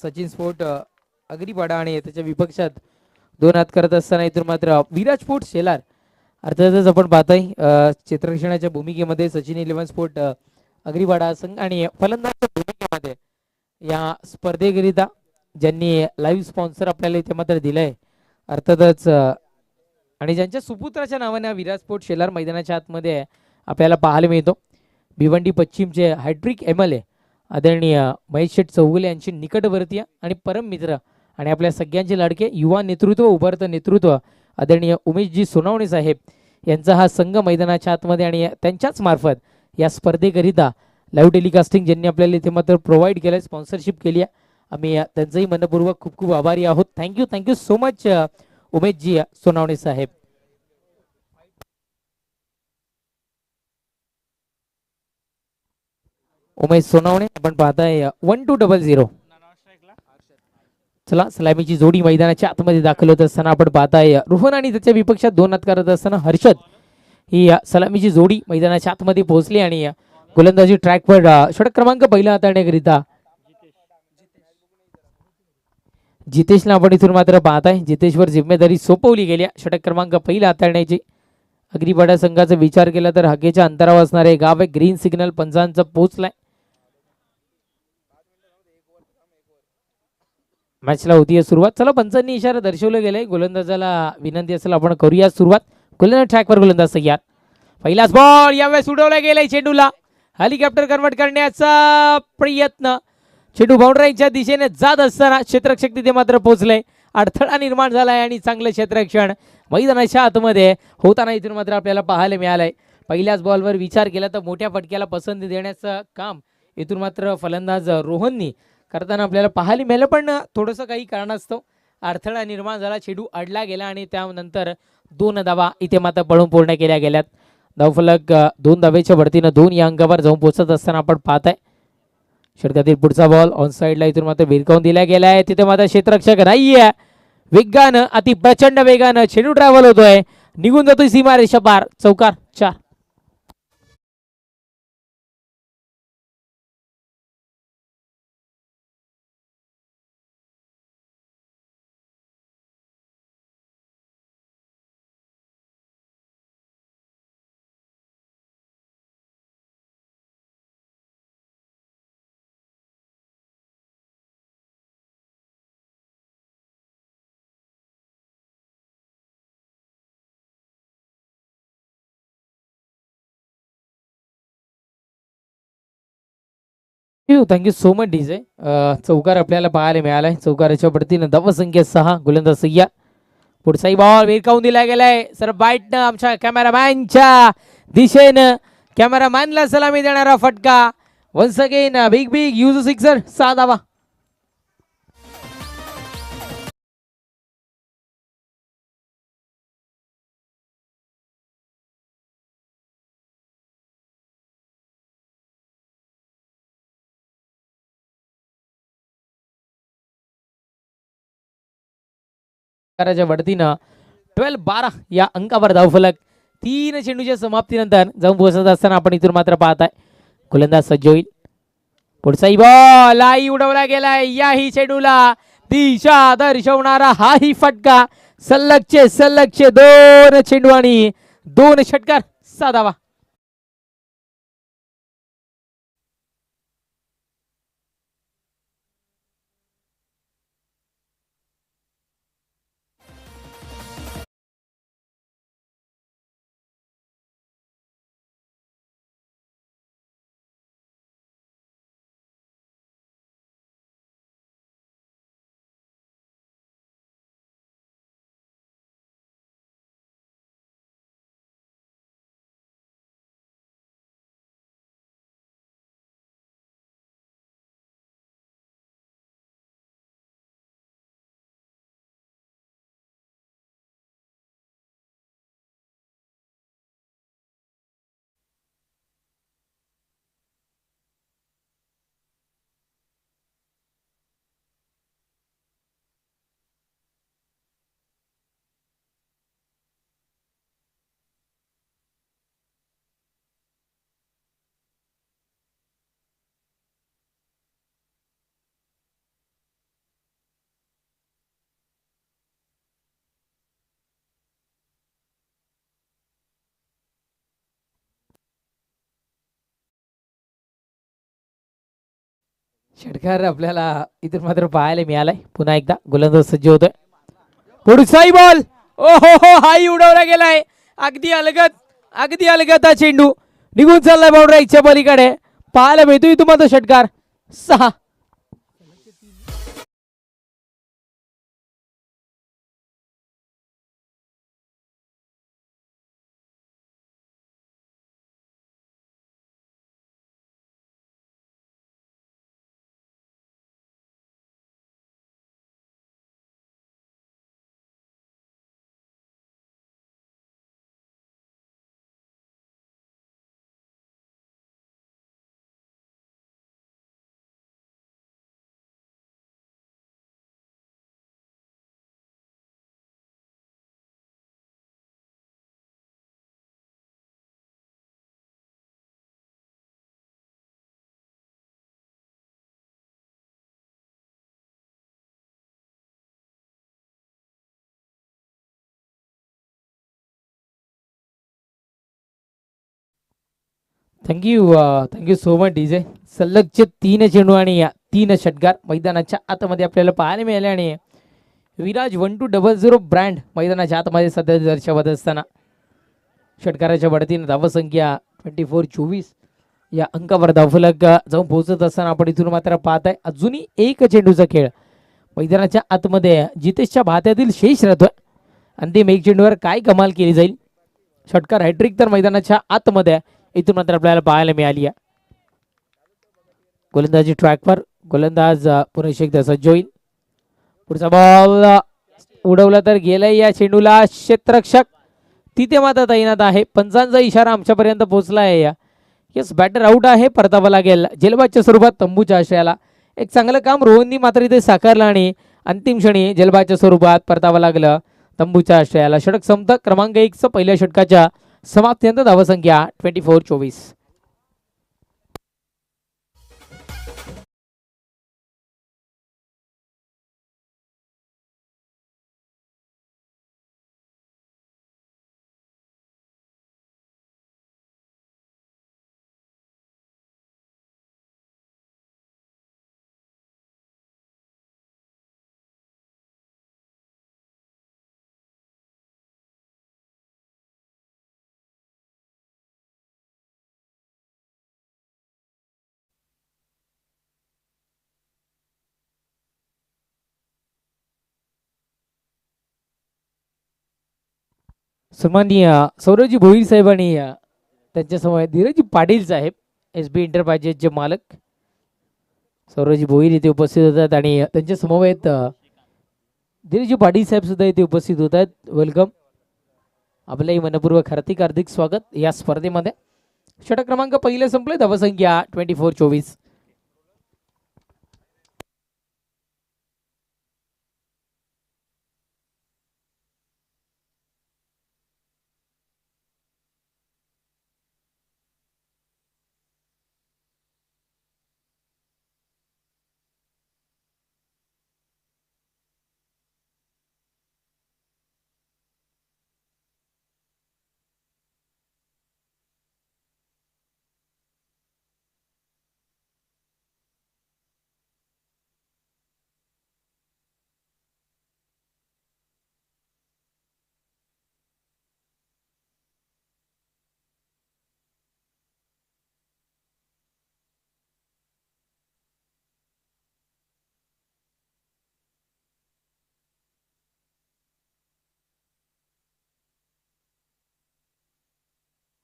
Sachin sport अग्रीपाडा आणि त्याच्या विपक्षात दोन हात करत असताना इथून मात्र विराज स्पोर्ट शेलार अर्थातच आपण पाहताय क्षेत्ररक्षणाच्या भूमिकेमध्ये सचिन 11 स्पोर्ट अग्रीपाडा संघ आणि फलंदाजच्या भूमिकेमध्ये या स्पर्धेकरिता ज्यांनी लाईव्ह स्पॉन्सर आपल्याला इथे मात्र दिलंय अर्थातच आणि ज्यांच्या सुपुत्राच्या नावाने विराज स्पोर्ट शेलार मैदानाच्या आतमध्ये आपल्याला पाहायला मिळतो. भिवंडी पश्चिमचे हॅट्रिक MLA आदरणीय महेश शेठ चौगुले यांचे निकटवर्तीय आणि परम मित्र आणि आपल्या सगळ्यांचे लाडके युवा नेतृत्व उभारतं नेतृत्व आदरणीय उमेशजी सोनावणे साहेब यांचा हा संघ मैदानाच्या आतमध्ये आणि त्यांच्याच मार्फत या स्पर्धेकरिता लाईव्ह टेलिकास्टिंग ज्यांनी आपल्याला इथे मात्र प्रोव्हाइड केलं स्पॉन्सरशिप केली आहे. आम्ही त्यांचंही मनपूर्वक खूप खूप आभारी आहोत. Thank you so much Umeshji Sonawane साहेब. उमेश सोनावणे आपण पाहताय 1200. चला सलामीची जोडी मैदानाच्या आतमध्ये दाखल होत असताना आपण पाहताय रोहन आणि त्याच्या विपक्षात दोन हात करत असताना हर्षद ही सलामीची जोडी मैदानाच्या आतमध्ये पोहोचली आणि गोलंदाजी ट्रॅकवर षटक क्रमांक पहिला हाताळण्याकरिता जितेशला आपण इथून मात्र पाहताय जितेशवर जिम्मेदारी सोपवली गेली. षटक क्रमांक पहिला हाताळण्याची अग्रीपाडा संघाचा विचार केला तर हगेच्या अंतरावर असणारे गाव आहे. ग्रीन सिग्नल पंचांचा पोहोचलाय. मॅचला होती सुरुवात. चला पंचांनी इशारा दर्शवलं गेलाय गोलंदाजाला विनंती असेल आपण करूया सुरुवात. गोलंदाज ट्रॅकवर गोलंदाज तयार. पहिलाच बॉल यावेळेस उडवला गेलाय चेंडूला हेलिकॉप्टर कन्वर्ट करण्याचा प्रयत्न. चेंडू बाउंड्रीच्या दिशेने जात असताना क्षेत्ररक्षक तिथे मात्र पोहोचले. अडथळा निर्माण झालाय आणि चांगलं क्षेत्ररक्षण मैदानाच्या आतमध्ये होताना इथून मात्र आपल्याला पाहायला मिळालंय. पहिल्याच बॉलवर विचार केला तर मोठ्या फटक्याला पसंती देण्याचं काम इथून मात्र फलंदाज रोहननी करताना आपल्याला पाहायला मिळालं पण थोडंसं काही कारणास्तव अडथळा निर्माण झाला. चेंडू अडला गेला आणि त्यानंतर 2 धावा इथे मात्र पळून पूर्ण केल्या गेल्यात. धावफलक 2 धावेच्या वरतीनं 2 या अंकावर जाऊन पोहोचत असताना आपण पाहताय षटकातील पुढचा बॉल ऑन साईडला इथून मात्र विरकावून दिला गेलाय. तिथे मात्र क्षेत्ररक्षक नाहीये. वेगानं अति प्रचंड वेगानं चेंडू ट्रॅव्हल होतोय निघून जातोय सीमारेषा पार. चौकार 4. Thank you so much DJ. चौकार आपल्याला पाहायला मिळालाय. चौकाराच्या पडतीनं धावसंख्या 6. गोलंदाज सय्या. पुढचाही बॉल विरकावून दिला गेलाय सर बाईटनं आमच्या कॅमेरामॅनच्या दिशेनं. कॅमेरामॅनला सलामी देणारा फटका. Once again big huge sixer 6 धावा. वडतीनं 12-12 या अंकावर धावफलक 3 चेंडूच्या समाप्तीनंतर जाऊन पोहोचत असताना आपण इथून मात्र पाहताय गोलंदाज सज्ज होईल. पुढचाही बॉल आई उडवला गेलाय. याही चेंडूला दिशा दर्शवणारा हाही फटका. सल्लगचे 2 चेंडू आणि 2 षटकार 6 धावा. षटकार आपल्याला इथून मात्र पाहायला मिळालाय. पुन्हा एकदा गोलंदाज सज्ज होतोय. पुढचाही बॉल, ओ हो हो, हाही उडवला गेलाय. अगदी अलगद, अगदी अलगद हा चेंडू निघून चाललाय बाउंड्रीच्या पलीकडे. पाहायला मिळतो इथून मात्र षटकार 6. Thank you so much DJ. सलगचे 3 चेंडू आणि 3 षटकार मैदानाच्या आतमध्ये आपल्याला पाहायला मिळाले. आणि विराज 1200 ब्रँड मैदानाच्या आतमध्ये सध्या दर्शवत असताना षटकाराच्या बढतीने धावसंख्या 24-24 या अंकावर धावफलक जाऊन पोहोचत असताना आपण इथून मात्र पाहत आहे अजूनही एक चेंडूचा खेळ मैदानाच्या आतमध्ये जितेशच्या भात्यातील शेष राहतोय. अंतिम एक चेंडूवर काय कमाल केली जाईल. षटकार हॅट्रिक तर मैदानाच्या आतमध्ये इथून मात्र आपल्याला पाहायला मिळाली आहे. गोलंदाजी ट्रॅकवर गोलंदाज पुन्हा एकदा सज्ज होईल. पुढचा बॉल उडवला तर गेलाय या चेंडूला. क्षेत्ररक्षक तिथे मात्र तैनात आहे. पंचांचा इशारा आमच्यापर्यंत पोहोचला आहे. यस, बॅटर आउट आहे. परतावा लागेल जलबादच्या स्वरूपात तंबूच्या आश्रयाला. एक चांगलं काम रोहननी मात्र इथे साकारलं आणि अंतिम क्षणी जलबादच्या स्वरूपात परतावा लागलं तंबूच्या आश्रयाला. षटक संपतं क्रमांक 1 पहिल्या षटकाच्या समाप्तीनंतर धावसंख्या 24-24. सन्माननीय सौरवजी भोईर साहेब आणि त्यांच्या समोर धीरजी पाटील साहेब SB एंटरप्राइजेसचे मालक सौरवजी भोईर इथे उपस्थित होतात आणि त्यांच्या समवेत धीरजी पाटील साहेब सुद्धा इथे उपस्थित होत आहेत. वेलकम, आपलंही मनपूर्वक हार्दिक हार्दिक स्वागत या स्पर्धेमध्ये. षटक क्रमांक पहिले संपले, धावसंख्या 24-24.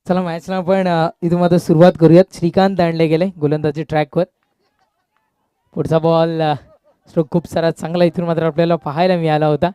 चला मॅचला आपण इथून मात्र सुरुवात करूयात. श्रीकांत दांडले गेले गोलंदाजी ट्रॅकवर. पुढचा बॉल स्ट्रोक खूप सारा चांगला इथून मात्र आपल्याला पाहायला मिळाला होता.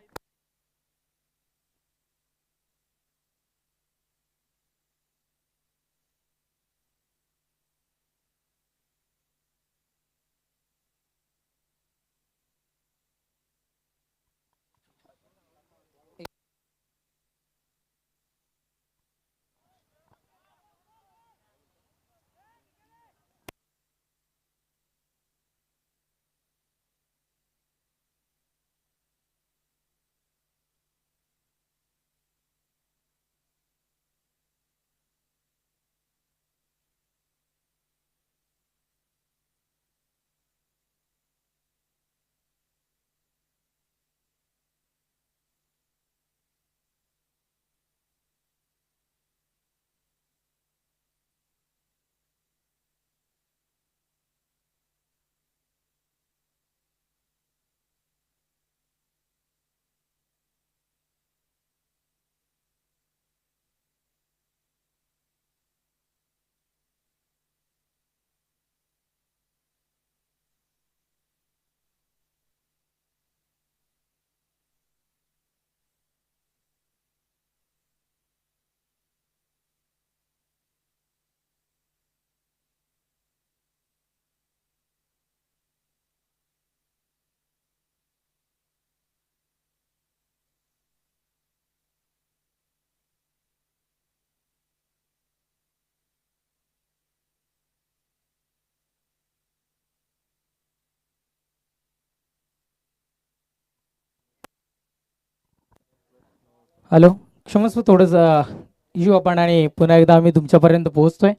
हॅलो, क्षमस्व थोडंसं इश्यू आपण आणि पुन्हा एकदा आम्ही तुमच्यापर्यंत पोहोचतोय.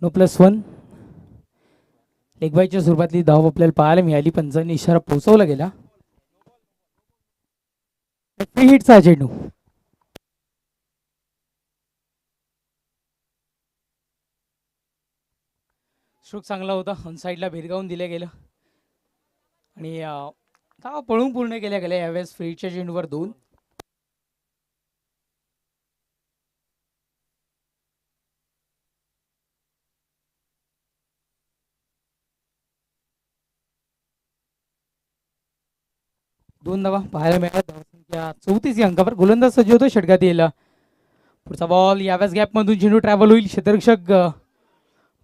नो प्लस वन लेगबाईच्या सुरुवातली धाव आपल्याला पाहायला मिळाली. पंचांनी इशारा पोहोचवला गेला. फ्री हिटचा चेंडू. स्ट्रोक चांगला होता. ऑन साईडला भिरगावून दिलं गेलं आणि धावा पळून पूर्ण केल्या गेल्या. यावेळेस फ्री हिटच्या चेंडूवर 2. धावा पाहायला मिळाल्या. धावसंख्या 34 या अंकावर. गोलंदाज सज्ज होतो षटकात यायला. पुढचा बॉल यावेळेस गॅपमधून चेंडू ट्रॅव्हल होईल. क्षेत्ररक्षक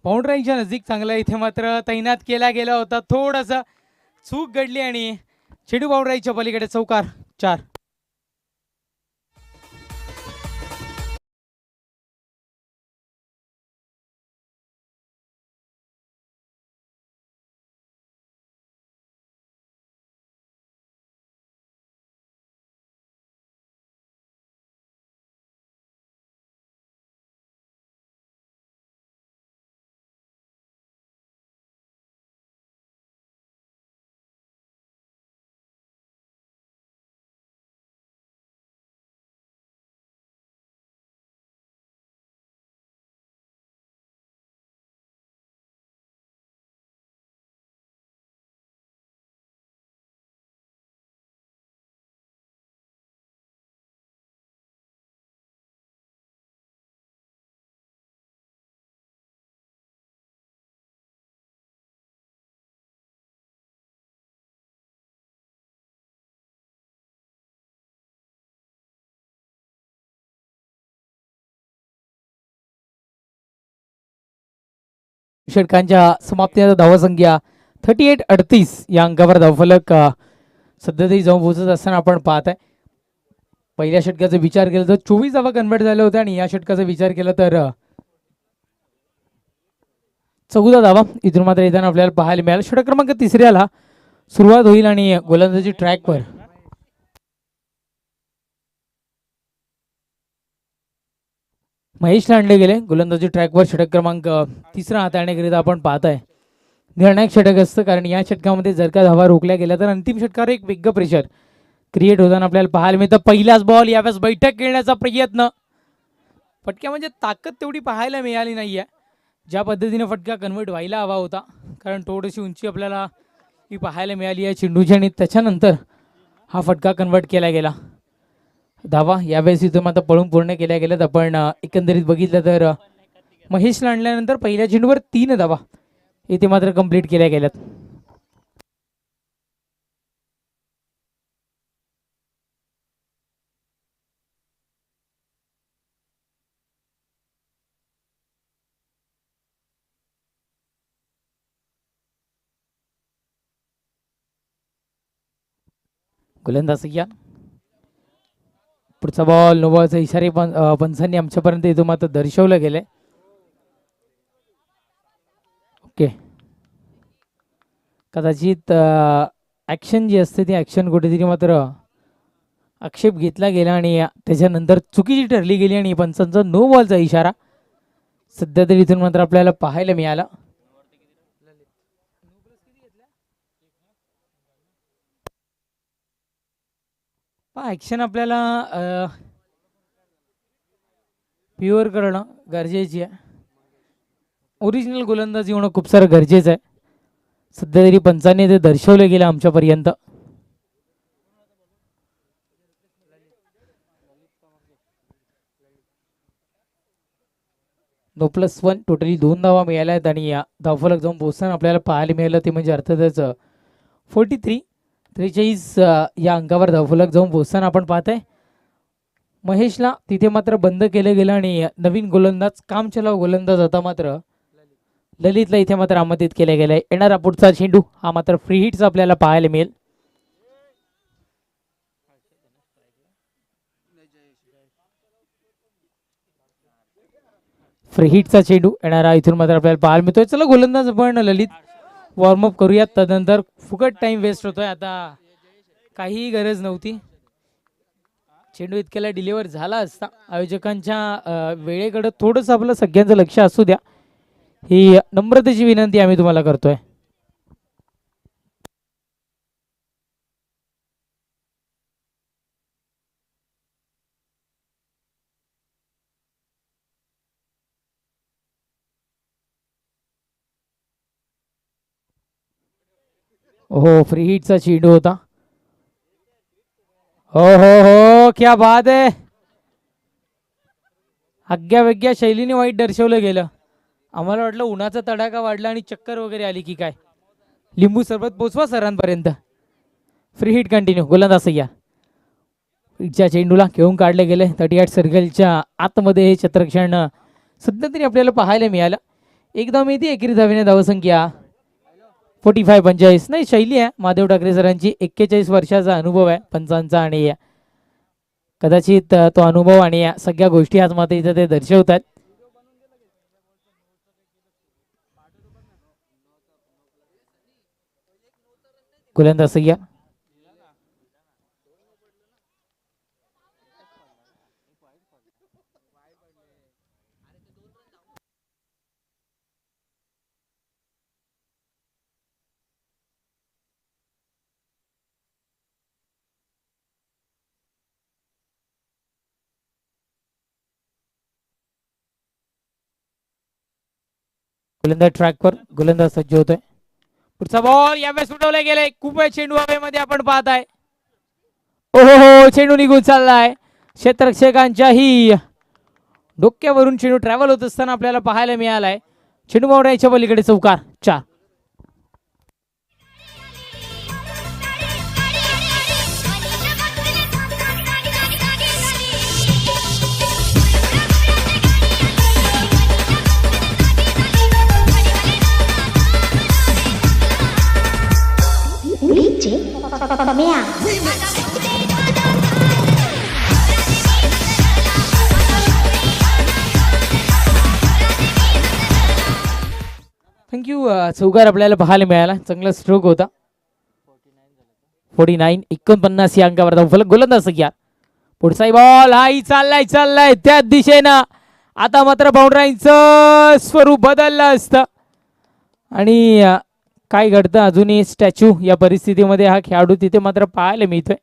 बाउंड्रीच्या नजीक चांगला इथे मात्र तैनात केला गेला होता. थोडासा चूक घडली आणि चेंडू बाउंड्रीच्या पलीकडे. चौकार 4. षटकांच्या समाप्तीनंतर धावसंख्या 38-38 या अंकावर धावफलक सध्या तरी जाऊन पोहोचत असताना आपण पाहत आहे. पहिल्या षटकाचा विचार केला तर 24 धावा कन्वर्ट झाल्या होत्या आणि या षटकाचा विचार केला तर 14 धावा इथून मात्र येताना आपल्याला पाहायला मिळालं. षटक क्रमांक 3ऱ्याला सुरुवात होईल आणि गोलंदाजी ट्रॅकवर महेश लांडले गेले. गोलंदाजी ट्रॅकवर षटक क्रमांक 3 हाताळण्याकरिता आपण पाहत आहे. निर्णायक षटक असतं कारण या षटकामध्ये जर का धावा रोखल्या गेल्या तर अंतिम षटकावर एक वेगळं प्रेशर क्रिएट होताना आपल्याला पाहायला मिळतं. पहिलाच बॉल यावेळेस बैठक खेळण्याचा प्रयत्न. फटक्या म्हणजे ताकद तेवढी पाहायला मिळाली नाहीये ज्या पद्धतीने फटका कन्वर्ट व्हायला हवा होता, कारण थोडीशी उंची आपल्याला ही पाहायला मिळाली आहे चेंडूची आणि त्याच्यानंतर हा फटका कन्वर्ट केला गेला. धावा यावेळेस इथं मात्र पळून पूर्ण केल्या गेल्यात. आपण एकंदरीत बघितलं तर महेश लांडल्यानंतर पहिल्या चेंडूवर 3 धावा इथे मात्र कंप्लीट केल्या गेल्यात. गोलंदाज या पुढचा बॉल नो बॉलचा इशारे पंचांनी आमच्यापर्यंत इथं मात्र दर्शवलं गेलंय. ओके, कदाचित ॲक्शन जी असते ती ॲक्शन कुठेतरी मात्र आक्षेप घेतला गेला आणि त्याच्यानंतर चुकीची ठरली गेली आणि पंचांचा नो बॉलचा इशारा सध्या तरी इथून मात्र आपल्याला पाहायला मिळाला. ॲक्शन आपल्याला प्युअर करणं गरजेची आहे. ओरिजिनल गोलंदाजी होणं खूप सारं गरजेचं आहे. सध्या तरी पंचांनी ते दर्शवलं गेलं आमच्यापर्यंत. नो प्लस वन टोटली 2 धावा मिळाल्या आहेत आणि या धावफलक जाऊन पोहोचताना आपल्याला पाहायला मिळालं ते म्हणजे अर्थातच 43 या अंकावर धावफलक जाऊन पोहोचताना आपण पाहतोय महेशला तिथे मात्र बंद केलं गेलं आणि नवीन गोलंदाज काम चलाव गोलंदाज आता मात्र ललितला इथे मात्र आमंत्रित केलं गेलंय. येणारा पुढचा चेंडू हा मात्र फ्री हिटचा आपल्याला पाहायला मिळेल. फ्री हिटचा चेंडू येणारा इथून मात्र आपल्याला पाहायला मिळतोय. चला गोलंदाज पण ललित वॉर्मअप करूयात, त्यानंतर फुकट टाइम वेस्ट होतोय. आता काहीही गरज नव्हती. चेंडू इतक्याला डिलिव्हर झाला असता. आयोजकांच्या वेळेकडे थोडंसं आपलं सगळ्यांचं लक्ष असू द्या, ही नम्रतेची विनंती आम्ही तुम्हाला करतोय. हो, फ्री हिटचा चेंडू होता. हो हो हो, क्या बात आहे. आग्या वेगळ्या शैलीने वाईट दर्शवलं गेलं. आम्हाला वाटलं उन्हाचा तडाखा वाढला आणि चक्कर वगैरे आली की काय. लिंबू सरबत पोचवा सरांपर्यंत. Free hit continue. गोलंदाज सय्या च्या चेंडूला घेऊन काढले गेले 38 सर्कलच्या आतमध्ये हे क्षेत्ररक्षण सध्या तरी आपल्याला पाहायला मिळालं. एकदा मी ती एकेरी धावेने धावसंख्या 45-45. नाही, शैली आहे महादेव ठाकरे सरांची. 41 वर्षाचा अनुभव आहे पंचांचा आणि कदाचित तो अनुभव आणि या सगळ्या गोष्टी आज मात्र इथं ते दर्शवतात. गोलंदाज सय्या गोलंदाज ट्रॅकवर. गोलंदाज सज्ज होतोय. पुढचा बॉल यावेळेस उडवला गेलाय. खूप वेळ चेंडू हवेमध्ये आपण पाहताय. ओहो हो, चेंडू निघून चाललाय. क्षेत्ररक्षकांच्याही डोक्यावरून चेंडू ट्रॅव्हल होत असताना आपल्याला पाहायला मिळालाय. चेंडू मावडायच्या पलीकडे चौकार. 4. थँक्यू. चौकार आपल्याला पाहायला मिळाला. चांगला स्ट्रोक होता. 49 49 या अंकावर धावफलक. गोलंदाज सगळ्या पुढचा बॉल हाही चाललाय त्याच दिशेनं. आता मात्र बाउंड्राईचं स्वरूप बदललं असतं आणि काय घडतं अजूनही स्टॅच्यू या परिस्थितीमध्ये हा खेळाडू तिथे मात्र पाहायला मिळतोय.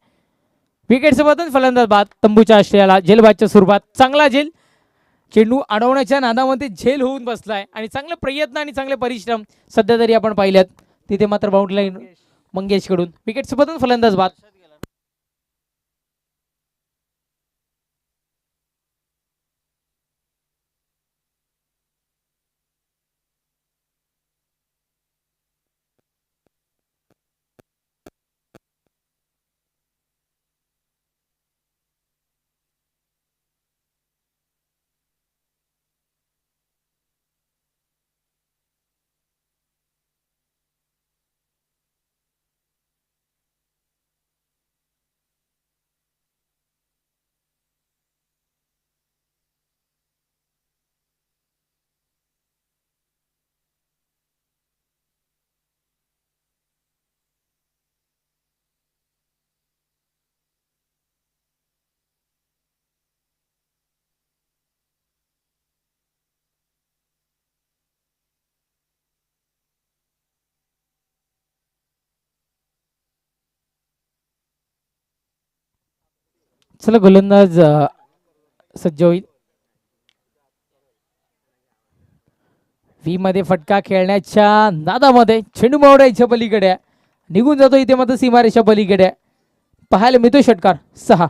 विकेट सोबतच फलंदाज बाद. तंबूच्या आश्रयाला झेलबादच्या स्वरूपात चांगला झेल. चेंडू अडवण्याच्या नादामध्ये झेल होऊन बसलाय आणि चांगले प्रयत्न आणि चांगले परिश्रम सध्या तरी आपण पाहिल्यात. तिथे मात्र बाउंड्री लाईन मंगेश कडून. विकेट सोबतच फलंदाज बाद. चला गोलंदाज सज्ज होईल. व्ही मध्ये फटका खेळण्याच्या नादामध्ये चेंडू मावडायच्या पलीकडे निघून जातो. इथे मात्र सीमारेषा पलीकडे पाहायला मिळतो षटकार. 6.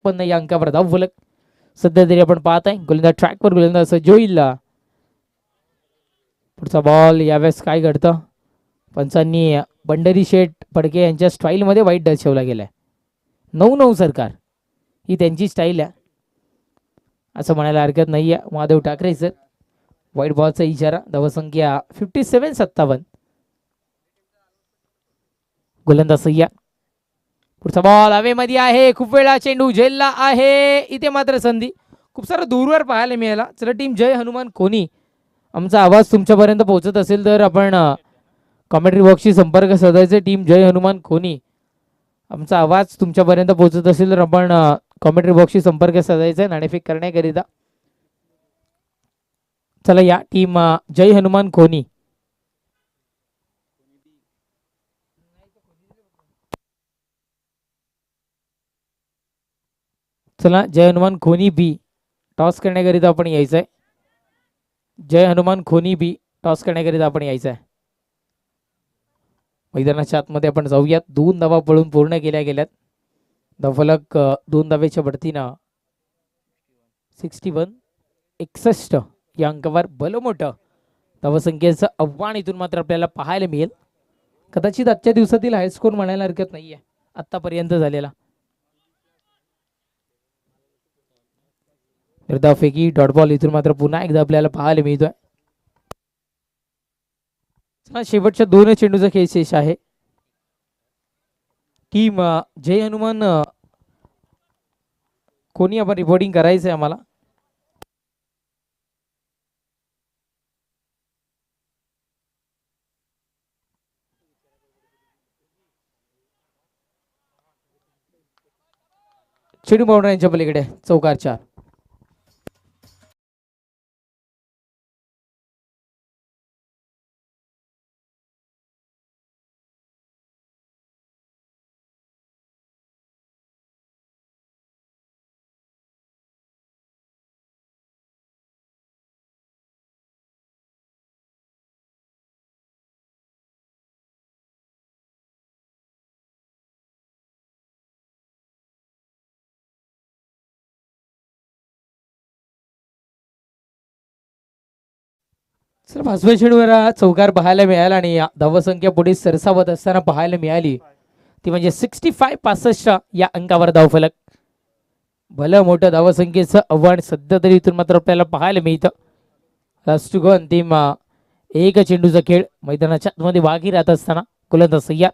56 या अंकावर धावफलक सध्या तरी आपण पाहत आहे. गोलंदाज ट्रॅकवर गोलंदाज जोईलला. पुढचा बॉल यावेळेस काय घडतं, पंचांनी बंडरी शेठ फडके यांच्या स्टाईलमध्ये वाईट दर्शवला गेलाय. 9-9 सरकार ही त्यांची स्टाईल आहे असं म्हणायला हरकत नाही आहे. महादेव ठाकरे सर, वाईट बॉलचा इशारा. धावसंख्या 57-57. गोलंदाज सय्या. पुढचा बॉल हवेमध्ये आहे, खूप वेळा चेंडू झेलला आहे. इथे मात्र संधी खूप सारा दूरवर पाहायला मिळाला. चला टीम जय हनुमान कोणी, आमचा आवाज तुमच्यापर्यंत पोहोचत असेल तर आपण कॉमेंट्री बॉक्सशी संपर्क साधायचे. टीम जय हनुमान कोणी, आमचा आवाज तुमच्यापर्यंत पोहोचत असेल तर आपण कॉमेंट्री बॉक्सशी संपर्क साधायचा नाणेफेक करण्याकरिता. चला या टीम जय हनुमान कोणी. चला जय हनुमान खोनी बी टॉस करण्याकरिता आपण यायचं आहे. जय हनुमान खोनी बी टॉस करण्याकरिता आपण यायचं आहे. मैदानाच्या आतमध्ये आपण जाऊयात. 2 धावा पळून पूर्ण केल्या गेल्यात. धावफलक 2 धावेच्या बढतीनं 61 या अंकावर भलं मोठं धावसंख्येचं आव्हान इथून मात्र आपल्याला पाहायला मिळेल. कदाचित आजच्या दिवसातील हायस्कोर म्हणायला हरकत नाहीये आतापर्यंत झालेला. निर्धावफेकी डॉट बॉल इथून मात्र पुन्हा एकदा आपल्याला पाहायला मिळतोय. शेवटच्या 2 चेंडूचा खेळ शेष आहे. टीम जय हनुमान कोणी आपण रिपोर्टिंग करायचंय आम्हाला. चेंडू बाउंड्रीच्या पलीकडे चौकार 4. सर 5व्या चेंडूवर चौकार पाहायला मिळाला आणि धावसंख्या पुढे सरसावत असताना पाहायला मिळाली ती म्हणजे 65 या अंकावर धावफलक. भलं मोठं धावसंख्येचं आव्हान सध्या तरी इथून मात्र आपल्याला पाहायला मिळतं. लास्ट गो अंतिम 1 चेंडूचा खेळ मैदानाच्या आतमध्ये बाकी राहत असताना गोलंदाज सय्या.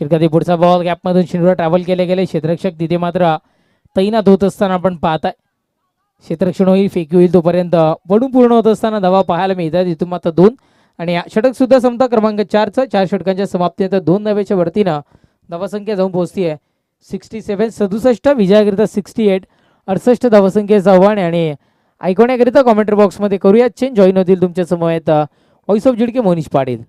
शिरकाती पुढचा बॉल गॅपमधून चेंडूला ट्रॅव्हल केले गेले. क्षेत्ररक्षक तिथे मात्र तैनात होत असताना आपण पाहताय. क्षेत्ररक्षण होईल, फेकी होईल तोपर्यंत पडून पूर्ण होत असताना धावा पाहायला मिळतात. इथून मात्र 2 आणि षटक सुद्धा समता क्रमांक 4चं 4 षटकांच्या समाप्तीनंतर 2 धावेच्या वरतीनं धावसंख्या जाऊन पोहोचतीये 67 विजयाकरिता 68 68 धावसंख्येचं आव्हान. आणि ऐकवण्याकरिता कॉमेंट्री बॉक्समध्ये करूया चेंज. जॉईन होतील तुमच्या समोर व्हॉइस ऑफ जिडके Monish Patil.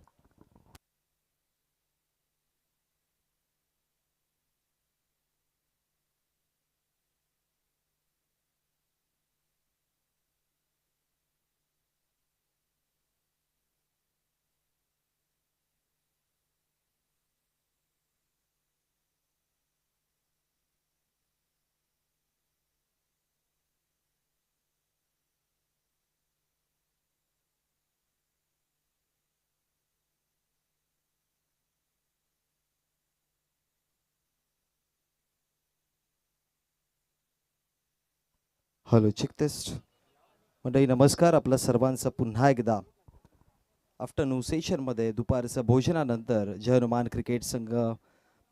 Hello check test. मंडळी नमस्कार. आपलं सर्वांचं पुन्हा एकदा आफ्टरनून सेशनमध्ये दुपारचं भोजनानंतर जय हनुमान क्रिकेट संघ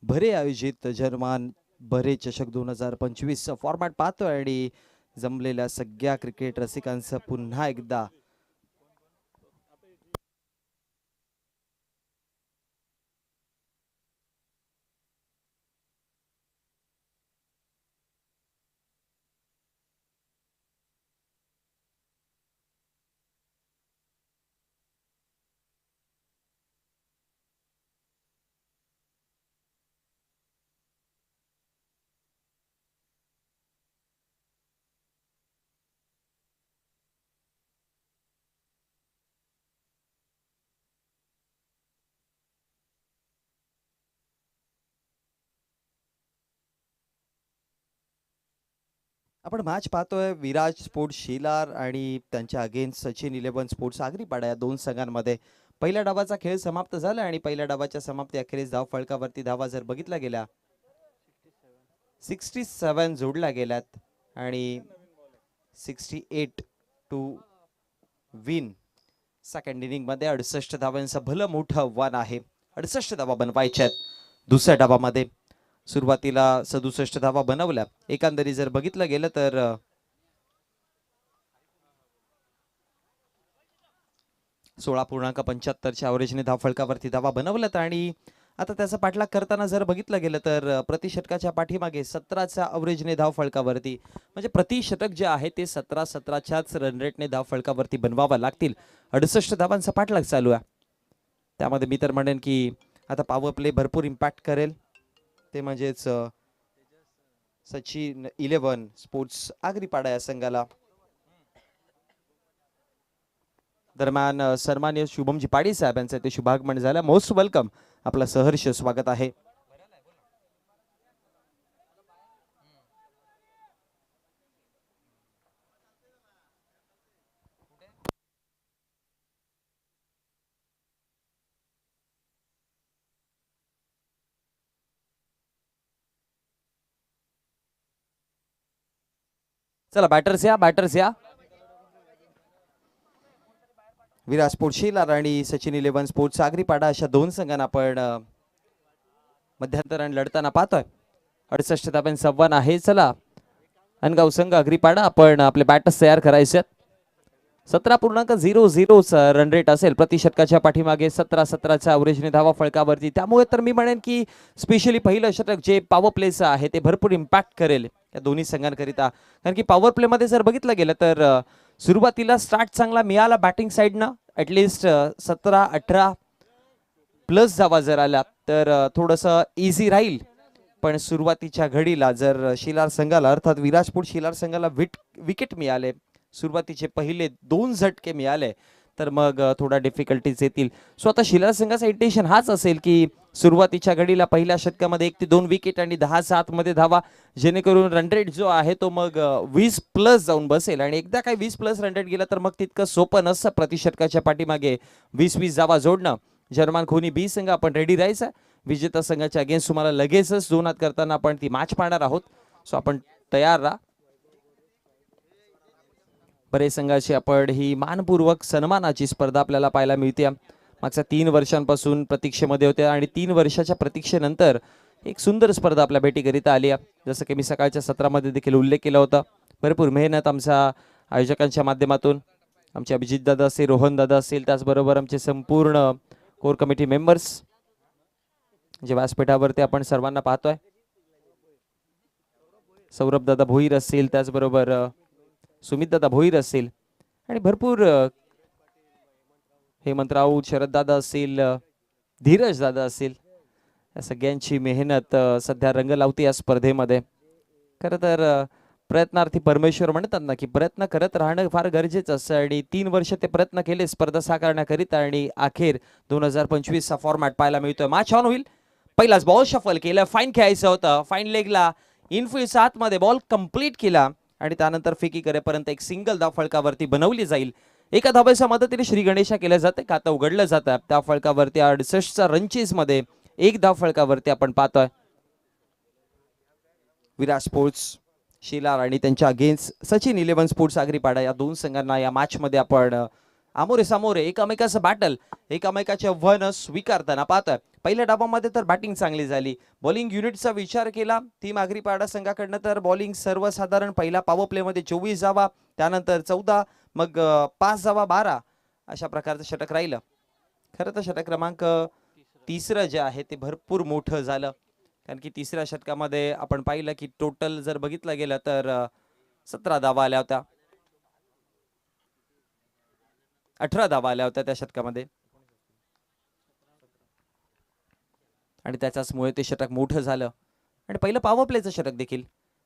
भरे आयोजित जय हनुमान भरे चषक 2025 फॉर्मॅट पाहतोय आणि जमलेल्या सगळ्या क्रिकेट रसिकांचं पुन्हा एकदा आपण मॅच पाहतोय विराज स्पोर्ट्स शेलार आणि त्यांच्या अगेन्स्ट सचिन 11 स्पोर्ट्स आगरीपाडा या दोन संघांमध्ये पहिल्या डावाचा खेळ समाप्त झाला आणि पहिल्या डावाच्या समाप्ती अखेरीस धाव फलकावरती धावा जर बघितल्या गेल्या 67 जोडल्या गेल्यात आणि 68 टू विन. सेकंड इनिंग मध्ये 68 धावांचं भलं मोठं आव्हान आहे. 68 धावा बनवायच्या आहेत दुसऱ्या डावामध्ये. सुरुवातीला 67 धावा बनवल्या. एकंदरीत जर बघितलं गेलं तर 16.75च्या ॲव्हरेजने धाव फलकावरती धावा बनवल्यात आणि आता त्याचा पाठलाग करताना जर बघितलं गेलं तर प्रतिषटकाच्या पाठीमागे 17च्या ॲव्हरेजने धाव फलकावरती म्हणजे प्रतिषटक जे आहे ते 17-17च्याच रन रेटने धाव फलकावरती बनवावा लागतील. 68 धावांचा पाठलाग चालू आहे. त्यामध्ये मी तर म्हणेन की आता पॉवर प्ले भरपूर इम्पॅक्ट करेल. ते म्हणजेच सचिन 11 स्पोर्ट्स आगरीपाडा या संघाला. दरम्यान सन्मान्य शुभमजी पाडी साहेब यांचं ते शुभागमन झालं. मोस्ट वेलकम, आपलं सहर्ष स्वागत आहे. चला बॅटर्स या. विराज स्पोर्ट्स शेलार आणि सचिन 11 स्पोर्ट्स आगरीपाडा अशा दोन संघांना आपण मध्यंतराने लढताना पाहतोय. 68 धावांचं आव्हान आहे. चला अनगाव संघ आगरीपाडा आपण आपले बॅटर्स तयार करायचे. 17.00 रन रेट असेल. प्रतिषटकाच्या पाठीमागे 17-17च्या ॲव्हरेजने धावा फलकावरती. त्यामुळे तर मी म्हणेन की स्पेशली पहिलं षटक जे पॉवर प्लेचं आहे ते भरपूर इम्पॅक्ट करेल या दोन्ही संघांकरिता. कारण की पॉवर प्लेमध्ये जर बघितलं गेलं तर सुरुवातीला स्टार्ट चांगला मिळाला बॅटिंग साईडनं. ॲटलिस्ट 17-18 प्लस धावा जर आल्या तर थोडंसं इझी राहील. पण सुरुवातीच्या घडीला जर शेलार संघाला अर्थात विराजपूर शेलार संघाला विकेट मिळाले, सुरुवातीचे पहिले 2 झटके मिळाले तर मग थोडा डिफिकल्टीज येतील. सो आता शेलार संघाचा इंटेन्शन हाच असेल की सुरुवातीच्या घडीला पहिल्या षटकामध्ये 1 ते 2 विकेट आणि 10-7 मध्ये धावा, जेणेकरून रन रेट जो आहे तो मग 20 प्लस जाऊन बसेल. आणि एकदा काही 20 प्लस रन रेट गेला तर मग तितकं सोपं नसतं प्रतिषटकाच्या पाठीमागे 20-20 धावा जोडणं. जर्मन खोनी बी संघ आपण रेडी राहायचं. विजेता संघाच्या अगेन्स्ट तुम्हाला लगेचच 2 हात करताना आपण ती मॅच पाहणार आहोत. सो आपण तयार राहा. बरेच संघाची आपण ही मानपूर्वक सन्मानाची स्पर्धा आपल्याला पाहायला मिळते. मागच्या 3 वर्षांपासून प्रतीक्षेमध्ये होते आणि 3 वर्षाच्या प्रतीक्षेनंतर एक सुंदर स्पर्धा आपल्या भेटीकरिता आली आहे. जसं की मी सकाळच्या सत्रामध्ये देखील उल्लेख केला होता. भरपूर मेहनत आमच्या आयोजकांच्या माध्यमातून, आमचे अभिजित दादा असेल, रोहन दादा असेल, त्याचबरोबर आमचे संपूर्ण कोर कमिटी मेंबर्स जे व्यासपीठावरती आपण सर्वांना पाहतोय. सौरभ दादा भोईर असेल, त्याचबरोबर सुमित दादा भोईर असेल आणि भरपूर हेमंत राऊत, शरद दादा असेल, धीरज दादा असेल, या सगळ्यांची मेहनत सध्या रंग लावते या स्पर्धेमध्ये. खरं तर प्रयत्नार्थी परमेश्वर म्हणतात ना की प्रयत्न करत राहणं फार गरजेचं असतं आणि 3 वर्ष ते प्रयत्न केले स्पर्धा साकारण्याकरिता आणि अखेर 2025 चा फॉर्मॅट पाहायला मिळतोय. मॅच ऑन होईल. पहिलाच बॉल शफल केलं, फाईन खेळायचं होतं, फाईन लेगला इनफिल्डच्या आतमध्ये बॉल कंप्लीट केला आणि त्यानंतर फेकी करेपर्यंत एक सिंगल धाव फलकावरती बनवली जाईल. एका धावेच्या मदतीने श्री गणेशा केल्या जाते, खातं उघडलं जातं. त्या फलकावरती 68च्या रनचेस मध्ये 1 धाव फलकावरती आपण पाहतोय. विराज स्पोर्ट्स शेलार आणि त्यांच्या अगेन्स्ट सचिन 11 स्पोर्ट्स आगरीपाडा या दोन संघांना या मॅच मध्ये आपण आमोरे सामोरे एकमेकाचं बॅटल, एकमेकाचे आव्हान स्वीकारताना पाहतोय. पहिल्या डावामध्ये तर बॅटिंग चांगली झाली. बॉलिंग युनिटचा विचार केला टीम आगरीपाडा संघाकडनं तर बॉलिंग सर्वसाधारण पहिला पॉवर प्ले मध्ये 24 धावा, त्यानंतर 14, मग 5 धावा 12 अशा प्रकारचं षटक राहिलं. खरं तर षटक क्रमांक 3 जे आहे ते भरपूर मोठं झालं. कारण की 3ऱ्या षटकामध्ये आपण पाहिलं की टोटल जर बघितलं गेलं तर 17 धावा आल्या होत्या, 18 धावा आल्या होत्या त्या षटकामध्ये आणि त्याच्याचमुळे ते षटक मोठं झालं. आणि पहिलं पॉवर प्लेचं षटक देखील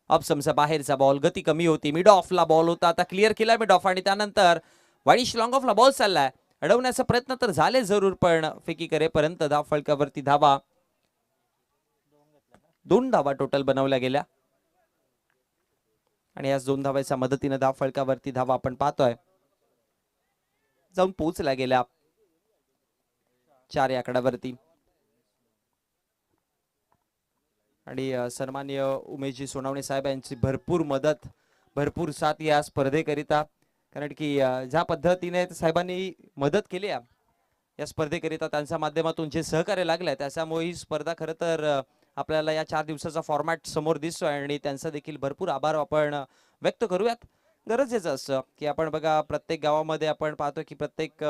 ऑप्शनचा बाहेरचा बॉल, गती कमी होती, मिड ऑफला बॉल होता, आता क्लिअर केला मिड ऑफ आणि त्यानंतर वाईश लॉंग ऑफला बॉल चाललाय. अडवण्याचा प्रयत्न तर झाले जरूर, पण फेकी करेपर्यंत धाव फलकावरती धावा 2 धावा टोटल बनवल्या गेल्या. आणि याच 2 धावाच्या मदतीने धाव फलकावरती धावा आपण पाहतोय जाऊन पोहोचला गेल्या 4 या आकड्यावरती. आणि सन्माननीय उमेशजी सोनावणे साहेब यांची भरपूर मदत, भरपूर साथ या स्पर्धेकरिता, कारण की ज्या पद्धतीने साहेबांनी मदत केली या स्पर्धेकरिता, त्यांच्या माध्यमातून जे सहकार्य लागलंय त्याच्यामुळे ही स्पर्धा खरं तर आपल्याला या 4 दिवसाचा फॉर्मॅट समोर दिसतोय आणि त्यांचा देखील भरपूर आभार आपण व्यक्त करूयात. गरजेचं असतं की आपण बघा प्रत्येक गावामध्ये आपण पाहतो की प्रत्येक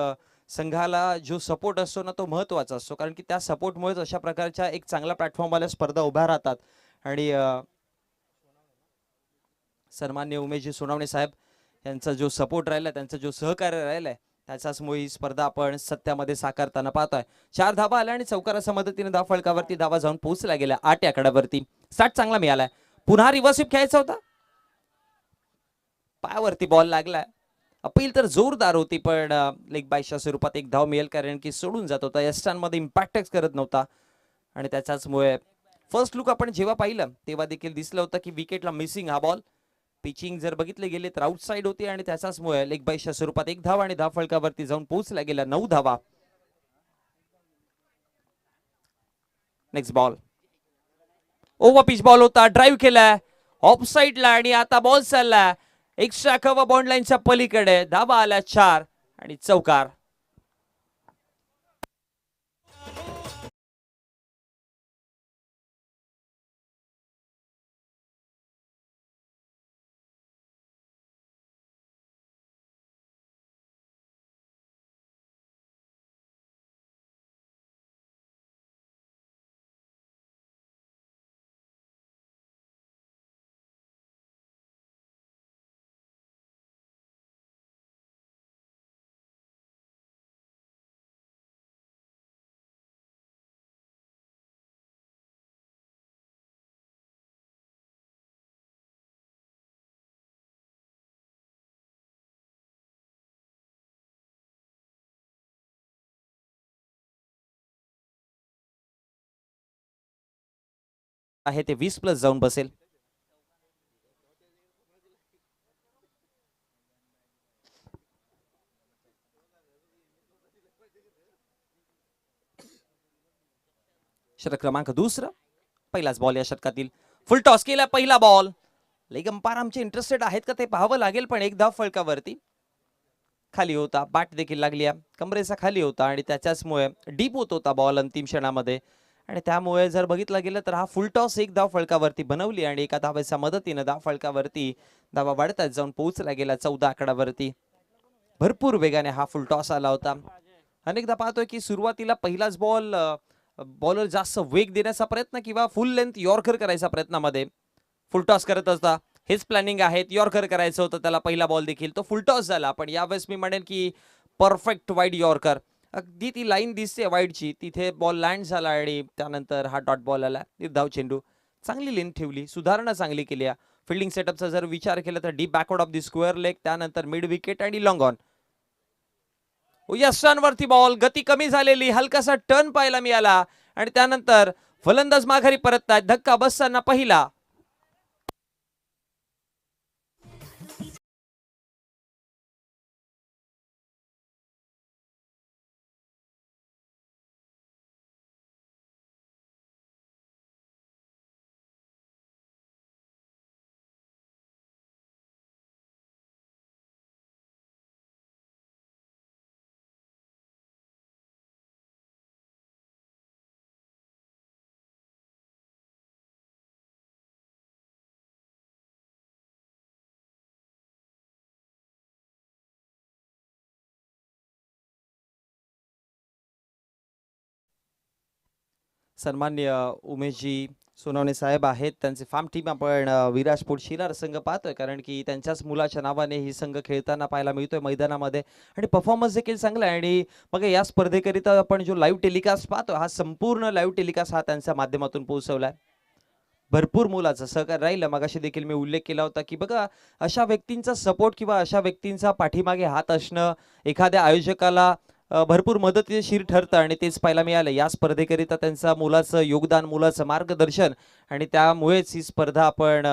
संघाला जो सपोर्ट असतो ना तो महत्त्वाचा असतो, कारण की त्या सपोर्टमुळेच अशा प्रकारच्या एक चांगला प्लॅटफॉर्मवाल्या स्पर्धा उभ्या राहतात. आणि सन्माननीय उमेशजी सोनावणे साहेब यांचा जो सपोर्ट राहिला, त्यांचा जो सहकार्य राहिलाय त्याच्याचमुळे ही स्पर्धा आपण सत्यामध्ये साकारताना पाहतोय. 4 धावा आल्या आणि चौकाराच्या मदतीने धाव फलकावरती धावा जाऊन पोहोचला गेल्या 8 या आकड्यावरती. स्टार्ट चांगला मिळालाय. पुन्हा रिव्हर्स स्वीप खेळायचा होता, पायावरती बॉल लागलाय. अपील तर जोरदार होती पण लेग बायच्या स्वरूपात एक धाव मिळेल, कारण की सोडून जात होता, यष्टांमध्ये इम्पॅक्टच करत नव्हता. आणि त्याच्याचमुळे फर्स्ट लुक आपण जेव्हा पाहिलं तेव्हा देखील दिसलं होतं की विकेटला मिसिंग हा बॉल. पिचिंग जर बघितले गेले तर आउटसाइड होती आणि त्याच्याचमुळे लेग बायच्या स्वरूपात एक धाव आणि धाव फलकावरती जाऊन पोहोचला गेला 9 धावा. Next ball over pitch ball होता, ड्राईव्ह केलाय ऑफ साइडला आणि आता बॉल चालला एक्स्ट्रा कव्हर बॉन्ड लाईनच्या पलीकडे. धावा आल्या 4 आणि चौकार. आहे ते 20+ जाऊन बसेल. षटक क्रमांक 2, पहिलाच बॉल या षटकातील. फुल टॉस केला पहिला बॉल. लेग अंपायर आमचे इंटरेस्टेड आहेत का ते पाहावं लागेल, पण एक धाव फलकावरती. खाली होता, बाट देखील लागली, कमरेचा खाली होता आणि त्याच्याचमुळे डीप होत होता बॉल अंतिम क्षणामध्ये. आणि त्यामुळे जर बघितलं गेलं तर हा फुल टॉस एक धाव फलकावरती बनवली आणि एका धावेच्या मदतीने धाव फलकावरती धावा वाढतात जाऊन पोहोचला गेला 14 आकड्यावरती. भरपूर वेगाने हा फुल टॉस आला होता. अनेकदा पाहतोय की सुरुवातीला पहिलाच बॉल बॉलर जास्त वेग देण्याचा प्रयत्न किंवा फुल लेंथ यॉर्कर करायचा प्रयत्नामध्ये फुल टॉस करत असता. हेच प्लॅनिंग आहे, यॉर्कर करायचं होतं त्याला पहिला बॉल देखील तो फुल टॉस झाला. पण यावेळेस मी म्हणेन की परफेक्ट वाईड यॉर्कर, अगदी ती लाईन दिसते वाईडची तिथे बॉल लँड झाला आणि त्यानंतर हा डॉट बॉल आला. निर्धाव चेंडू, चांगली लेंथ ठेवली, सुधारणा चांगली केली. फिल्डिंग सेटअपचा जर विचार केला तर deep backward of the square leg, त्यानंतर मिड विकेट आणि लॉंग ऑन. यशांवरती बॉल, गती कमी झालेली, हलकासा टर्न पाहायला मिळाला आणि त्यानंतर फलंदाज माघारी परततात. धक्का बसताना पहिला. सन्माननीय उमेशजी सोनवणे साहेब आहेत, त्यांचे फार्म टीम आपण विराज स्पोर्ट शिरार संघ पाहतोय, कारण की त्यांच्याच मुलाच्या नावाने ही संघ खेळताना पाहायला मिळतोय मैदानामध्ये आणि परफॉर्मन्स देखील चांगला आहे. आणि मग या स्पर्धेकरिता आपण जो लाईव्ह टेलिकास्ट पाहतो, हा संपूर्ण लाईव्ह टेलिकास्ट हा त्यांच्या माध्यमातून पोहोचवलाय. भरपूर मुलाचं सहकार राहिलं. मगाशी देखील मी उल्लेख केला होता की बघा अशा व्यक्तींचा सपोर्ट किंवा अशा व्यक्तींचा पाठीमागे हात असणं एखाद्या आयोजकाला भरपूर मदतीशीर ठरतं आणि तेच पाहायला मिळालं या स्पर्धेकरिता. त्यांचा मुलाचं योगदान, मुलाचं मार्गदर्शन आणि त्यामुळेच ही स्पर्धा आपण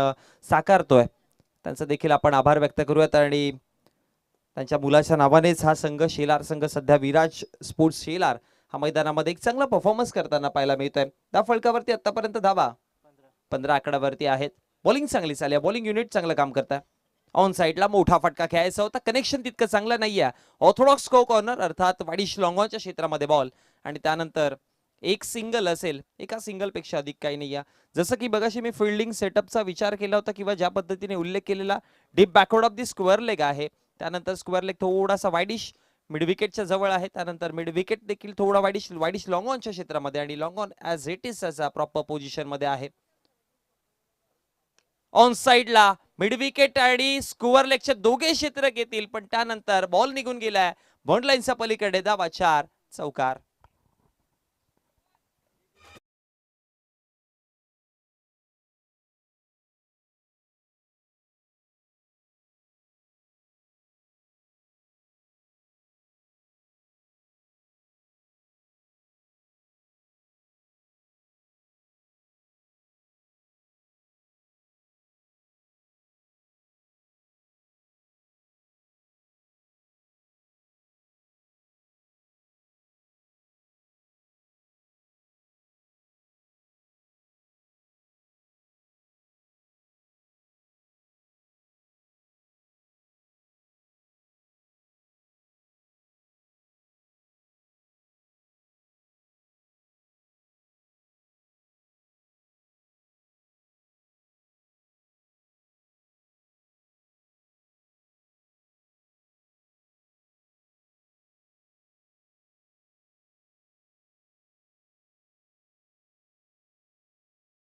साकारतोय. त्यांचा देखील आपण आभार व्यक्त करूयात आणि त्यांच्या मुलाच्या नावानेच हा संघ शेलार संघ सध्या विराज स्पोर्ट्स शेलार हा मैदानामध्ये एक चांगला परफॉर्मन्स करताना पाहायला मिळतोय. धाव फलकावरती आतापर्यंत धावा 15 आकड्यावरती आहेत. बॉलिंग चांगली चालली आहे, बॉलिंग युनिट चांगलं काम करत आहे. ऑन साईडला मोठा फटका खेळायचा होता, कनेक्शन तितकं चांगलं नाहीये. ऑर्थोडॉक्स को कॉर्नर अर्थात वाडिश लॉंगॉनच्या क्षेत्रामध्ये बॉल आणि त्यानंतर एक सिंगल असेल, एका सिंगल पेक्षा अधिक काही नाही आहे. जसं की बघाशी मी फिल्डिंग सेटअपचा विचार केला होता किंवा ज्या पद्धतीने उल्लेख केलेला deep backward of the square leg आहे, त्यानंतर स्क्वेअर लेग थोडासा वाइडिश मिड विकेटच्या जवळ आहे, त्यानंतर मिड विकेट देखील थोडा वाइडिश लॉंगॉनच्या क्षेत्रामध्ये आणि लॉंगॉन ऍज इट इज असा प्रॉपर पोझिशन मध्ये आहे. ऑन साइडला मिड विकेट आणि स्क्वेअर लेगचे दोघे क्षेत्र घेतील, पण त्यानंतर बॉल निघून गेलाय बॉन्ड लाईनच्या पलीकडे. धावा 4, चौकार.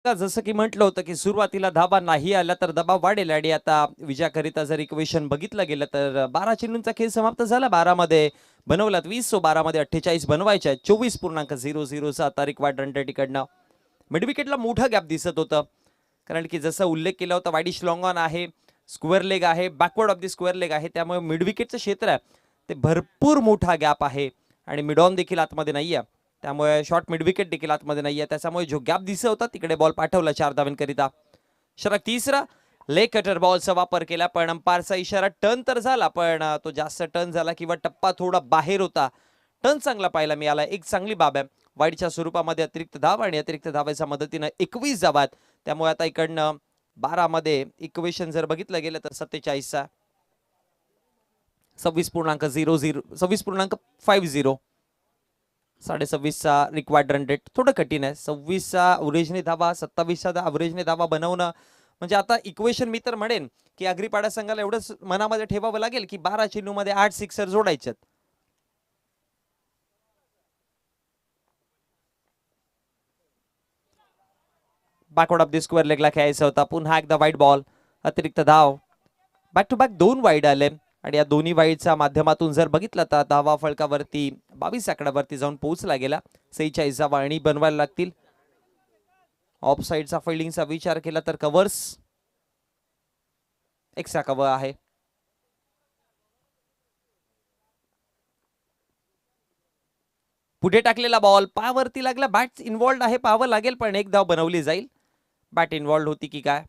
जसं की म्हटलं होतं की सुरुवातीला धाबा नाही आला तर दबाव वाढेल आणि आता विजयाकरिता जर इक्वेशन बघितलं गेलं तर 12 चेंडूंचा खेळ समाप्त झाला. 12 मध्ये बनवलात 20, 12 मध्ये 48 बनवायच्या 24.00 आता रिक्वायर्ड रन रेट इकडनं. मिड विकेटला मोठा गॅप दिसत होतं, कारण की जसं उल्लेख केला होता वाइडिश लॉंगॉन आहे, स्क्वेअर लेग आहे, backward of the square leg आहे, त्यामुळे मिड विकेटचं क्षेत्र आहे ते भरपूर मोठा गॅप आहे आणि मिड ऑन देखील आतमध्ये नाहीये, त्यामुळे शॉर्ट मिड विकेट देखील आतमध्ये नाहीये. त्याच्यामुळे जो गॅप दिसत होता तिकडे बॉल पाठवला 4 धावांकरिता. षटक तिसरा लेग कटर बॉलचा वापर केला, पण अंपायरचा इशारा टर्न तर झाला, पण तो जास्त टर्न झाला किंवा टप्पा थोडा बाहेर होता. टर्न चांगला पाहायला मिळाला, एक चांगली बाब आहे. वाईडच्या स्वरूपामध्ये अतिरिक्त धाव आणि अतिरिक्त धावाच्या मदतीनं 21 धावात, त्यामुळे आता इकडनं 12 मध्ये इक्वेशन जर बघितलं गेलं तर 47चा 26.00 26.50 26.5चा रिक्वायर्ड रन रेट. थोडं कठीण आहे. 26चा अवरेजने धावा, 27चा अवरेजने धावा बनवणं म्हणजे आता इक्वेशन मी तर म्हणेन की आगरीपाडा संघाला एवढंच मनामध्ये ठेवावं लागेल की 12 चेंडूमध्ये 8 सिक्सर जोडायचे. बॅकवर्ड ऑफ दी स्क्वेअर लेगला खेळायचा होता. पुन्हा एकदा वाईड बॉल, अतिरिक्त धाव, बॅक टू बॅक 2 वाईड आले आणि या दोन्ही वाईडच्या माध्यमातून जर बघितलं तर धावा फलकावरती 22 आकड्यावरती जाऊन पोहोचला गेला. 46 धावा आणि बनवायला लागतील. ऑफ साइडचा फिल्डिंगचा विचार केला तर कव्हर्स एक्स्ट्रा कव्हर आहे. पुढे टाकलेला बॉल पायावरती लागला, बॅट इन्व्हॉल्ड आहे, पाहावं लागेल, पण एक धाव बनवली जाईल. बॅट इन्व्हॉल्ड होती की काय?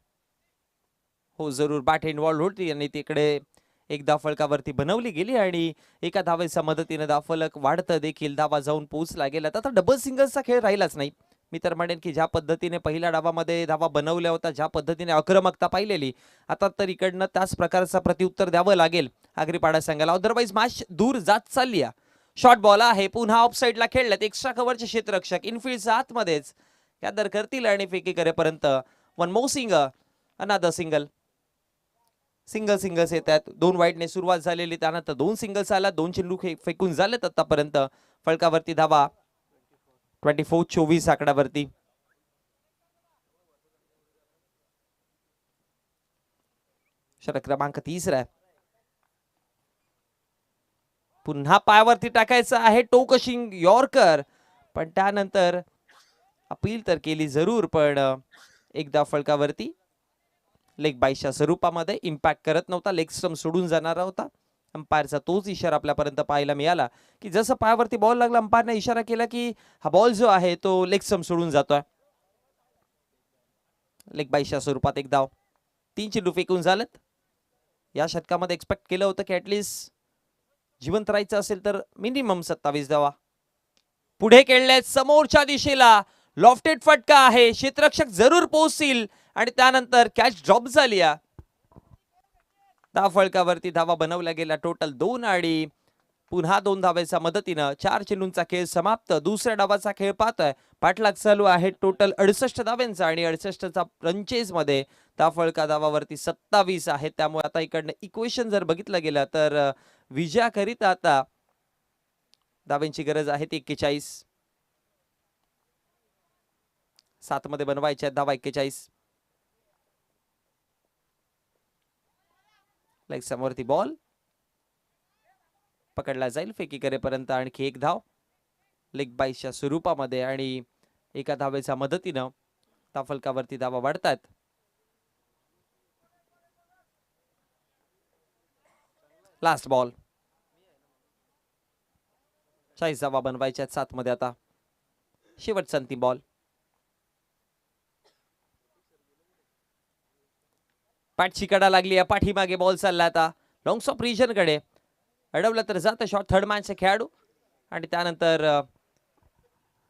हो जरूर बॅट इन्व्हॉल्ड होती आणि तिकडे एक धाव फलकावरती बनवली गेली आणि एका धावेच्या मदतीने धाव फलक वाढतं देखील, धावा जाऊन पोहोचला गेला. आता डबल सिंगल्सचा खेळ राहिलाच नाही. मी तर म्हणेन की ज्या पद्धतीने पहिल्या डावामध्ये धावा बनवल्या होत्या, ज्या पद्धतीने आक्रमकता पाहिलेली, आता तर इकडनं त्याच प्रकारचा प्रत्युत्तर द्यावं लागेल आगरीपाडा संघाला, अदरवाईज मॅच दूर जात चालली आहे. शॉर्ट बॉल आहे, पुन्हा ऑफ साइडला खेळल्यात. एक्स्ट्रा कव्हरचे क्षेत्ररक्षक इनफिल्डच्या आतमध्येच गॅदर करतील आणि फेकी करेपर्यंत वन मोर सिंगल, अनादर सिंगल. सिंगल्स येत आहेत. 2 वाईडने सुरुवात झालेली, त्यानंतर 2 सिंगल्स आला, 2 चेंडू फेकून झालेत आतापर्यंत. फलकावरती धावा 24 आकड्यावरती. षटक क्रमांक 3 आहे. पुन्हा पायावरती टाकायचं आहे, टोकशिंग यॉर्कर, पण त्यानंतर अपील तर केली जरूर, पण एकदा फलकावरती लेग बाईसच्या स्वरूपामध्ये इम्पॅक्ट करत नव्हता, लेग स्टंप सोडून जाणारा होता. अंपायरचा तोच इशारा आपल्यापर्यंत पाहायला मिळाला की जसं पायावरती बॉल लागला, अंपायरने इशारा केला की हा बॉल जो आहे तो लेग स्टंप सोडून जातोय. लेग बाईसच्या स्वरूपात एक धाव. 3 चेंडू फेकून झालेत. या षटकामध्ये एक्सपेक्ट केलं होतं की ऍटलिस्ट जिवंत राहायचं असेल तर मिनिमम 27 धावा. पुढे खेळले समोरच्या दिशेला लॉफ्टेड फटका आहे, क्षेत्ररक्षक जरूर पोहोचतील आणि त्यानंतर कॅच ड्रॉप झाली. धाव फळकावरती धावा बनवल्या गेल्या टोटल 2 आणि पुन्हा 2 धावेच्या मदतीनं 4 चेंडूंचा खेळ समाप्त. दुसऱ्या डावाचा खेळ पाहतोय, पाठलाग चालू आहे टोटल 68 धाव्यांचा आणि 68चा रनचेज मध्ये धाव फळका धावावरती 27 आहे. त्यामुळे आता इकडनं इक्वेशन जर बघितलं गेलं तर विजयाकरिता आता धाव्यांची गरज आहे ती 41. 7 मध्ये बनवायच्या धावा 41. लाईक समोरती बॉल पकडला जाईल, फेकी करेपर्यंत आणखी एक धाव लेग बाईसच्या स्वरूपामध्ये आणि एका धावेच्या मदतीनं धाव फलकावरती धावा वाढतात. लास्ट बॉल 40 धावा बनवायच्या 7 मध्ये. आता शेवटचा अंतिम बॉल. पाठची कडा लागली, पाठीमागे बॉल चालला आता लॉंग ऑफ रिजन कडे. अडवलं तर जातं शॉट थर्ड मॅनचे खेळाडू आणि त्यानंतर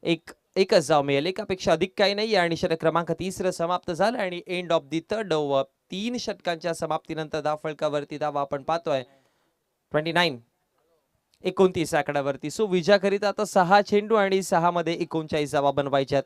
एकच धाव मिळेल, एकापेक्षा अधिक काही नाही. आणि षटक क्रमांक 3 समाप्त झालं आणि end of the third over. 3 षटकांच्या समाप्तीनंतर धाव फलकावरती धावा आपण पाहतोय 29 आकड्यावरती. सो विजयाकरिता आता 6 चेंडू आणि 6 मध्ये 39 धावा बनवायच्यात.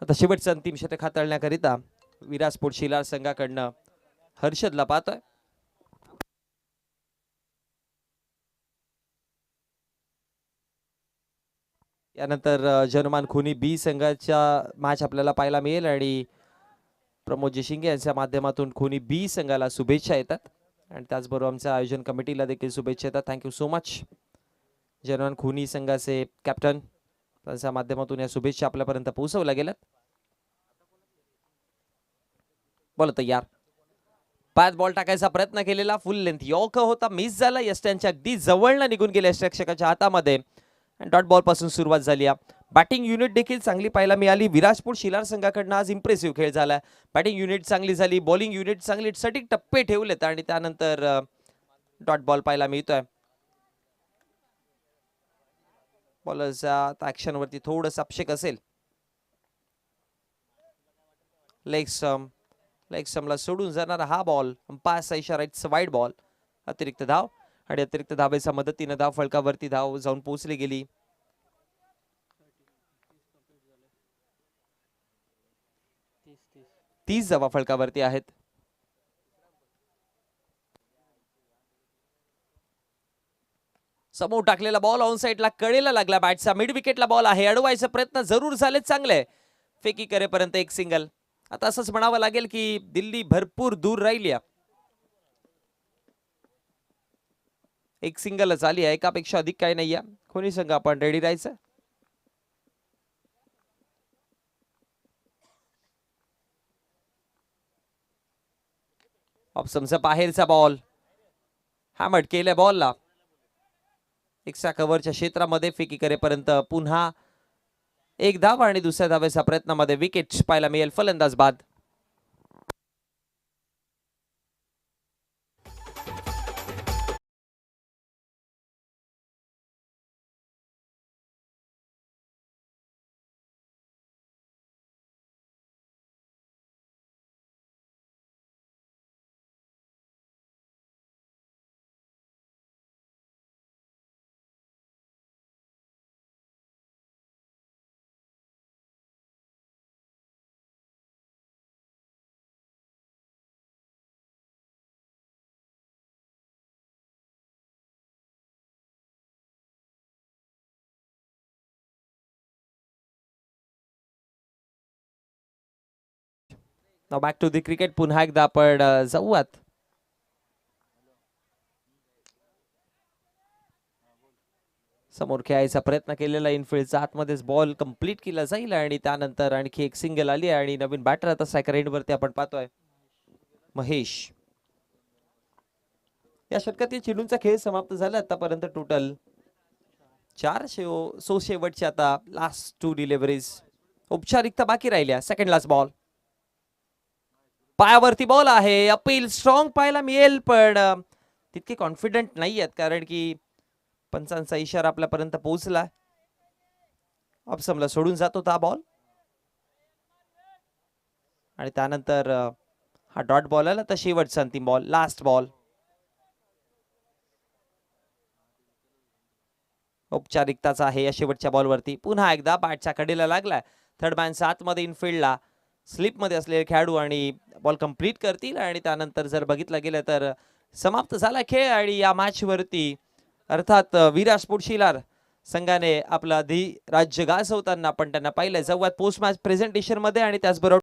आता शेवटचं अंतिम षटक हाताळण्याकरिता विराज स्पोर्ट्स शिलार संघाकडनं हर्षदला पाहतोय. यानंतर जनमान खुनी बी संघाच्या मॅच आपल्याला पाहायला मिळेल आणि प्रमोदजी शिंगे यांच्या माध्यमातून खुनी बी संघाला शुभेच्छा येतात आणि त्याचबरोबर आमच्या आयोजन कमिटीला देखील शुभेच्छा येतात. Thank you so much. जनमान खुनी संघाचे कॅप्टन, त्यांच्या माध्यमातून या शुभेच्छा आपल्यापर्यंत पोहोचवल्या गेल्यात. बॉल तयार, पाच बॉल टाकायचा प्रयत्न केलेला, फुल लेंथ यॉर्क होता, मिस झाला. यष्ट्यांच्या अगदी जवळनं निघून गेले रक्षकाच्या हातामध्ये आणि डॉट बॉल पासून सुरुवात झाली. बॅटिंग युनिट देखील चांगली पाहायला मिळाली. विराजपूर शिलार संघाकडनं आज इम्प्रेसिव्ह खेळ झाला. बॅटिंग युनिट चांगली झाली, बॉलिंग युनिट चांगली, सटीक टप्पे ठेवलेत आणि त्यानंतर डॉट बॉल पाहायला मिळतोय. बॉलरच्या ऍक्शन वरती थोडंस अपशेक असेल. लेग स्टंपला सोडून जाणारा हा बॉल, पास इशारा, इट्स वाईड बॉल. अतिरिक्त धाव आणि अतिरिक्त धावेच्या मदतीने धाव फलकावरती धाव जाऊन पोहोचली गेली. तीस धावा फलकावरती आहेत. समोर टाकलेला बॉल ऑन साइडला कडेला लागला बॅटचा. मिड विकेटला बॉल आहे, अडवायचा प्रयत्न जरूर झाले, चांगले फेकी करेपर्यंत एक सिंगल. आता असंच म्हणावं लागेल की दिल्ली भरपूर दूर राहिली. एक सिंगलच आली आहे, एकापेक्षा अधिक काही नाही आहे. कोणी संघ आपण रेडी राहायचं. ऑप्शनचा बाहेरचा बॉल हॅमर्ड केल्या बॉलला. एक्स्ट्रा कव्हरच्या क्षेत्रामध्ये फेकी करेपर्यंत पुन्हा एक धाव आणि दुसऱ्या धावेच्या प्रयत्नामध्ये विकेट पाहायला मिळेल फलंदाज बाद. Now back to the cricket. पुन्हा एकदा आपण जाऊयात समोर खेळायचा प्रयत्न केलेला इनफिल्डचा आतमध्येच बॉल कंप्लीट केला जाईल आणि त्यानंतर आणखी एक सिंगल आली आणि नवीन बॅटर आता सेकंड एंड वरती आपण पाहतोय महेश. या षटकातील चेंडूंचा खेळ समाप्त झाला आतापर्यंत टोटल 4 शेवटचे आता लास्ट 2 डिलिव्हरीज औपचारिकता बाकी राहिल्या. सेकंड लास्ट बॉल, पायावरती बॉल आहे. अपील स्ट्रॉंग पाहायला मिळेल पण तितके कॉन्फिडंट नाही आहेत कारण की पंचांचा इशारा आपल्यापर्यंत पोहोचला. ऑप्समला सोडून जात होता बॉल आणि त्यानंतर हा डॉट बॉल आला तर शेवटचा अंतिम बॉल, लास्ट बॉल. औपचारिकताचा आहे या शेवटच्या बॉलवरती. पुन्हा एकदा बॅटच्या कडेला लागलाय. थर्ड मॅन 7 मध्ये इनफिल्डला स्लिप मध्ये असलेले खेळाडू आणि बॉल कंप्लीट करतील आणि त्यानंतर जर बघितलं गेलं तर समाप्त झाला खेळ. आणि या मॅच वरती अर्थात विरा स्पोर्ट्स शिलार संघाने आपला राज्य गाजवताना आपण त्यांना पाहिलं. जाऊयात पोस्ट मॅच प्रेझेंटेशन मध्ये आणि त्याचबरोबर